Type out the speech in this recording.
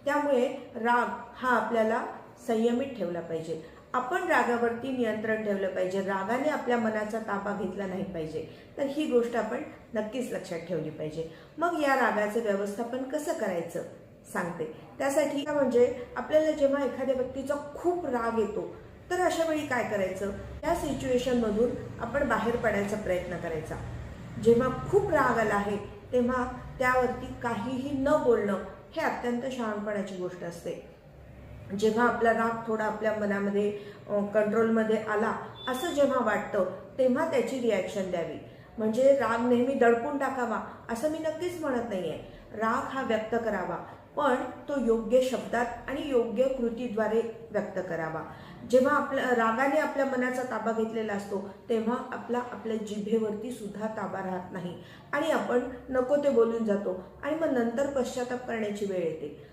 त्यामुळे राग हा आपल्याला संयमित ठेवला पाहिजे. आपण रागावरती नियंत्रण ठेवलं पाहिजे. रागाने आपल्या मनाचा ताबा घेतला नाही पाहिजे. तर ही गोष्ट आपण नक्कीच लक्षात ठेवली पाहिजे. मग या रागाचं व्यवस्थापन कसं करायचं सांगते. त्यासाठी म्हणजे आपल्याला जेव्हा एखाद्या व्यक्तीचा खूप राग येतो तर अशा वेळी काय करायचं, त्या सिच्युएशनमधून आपण बाहेर पडायचा प्रयत्न करायचा. जेव्हा खूप राग आला आहे तेव्हा त्यावरती काहीही न बोलणं हे अत्यंत शहाणपणाची गोष्ट असते. जेव्हा आपला राग थोडा आपल्या मनामध्ये कंट्रोलमध्ये आला असं जेव्हा वाटतं तेव्हा त्याची रिॲक्शन द्यावी. म्हणजे राग नेहमी दडपून टाकावा असं मी नक्कीच म्हणत नाही आहे. राग हा व्यक्त करावा, पण तो योग्य शब्दात आणि योग्य कृतीद्वारे व्यक्त करावा. जेव्हा रागाने आपल्या मनाचा ताबा घेतलेला असतो तेव्हा आपल्या जिभेवरती सुद्धा ताबा राहत नाही आणि आपण नको ते बोलून जातो आणि मग नंतर पश्चाताप करण्याची वेळ येते.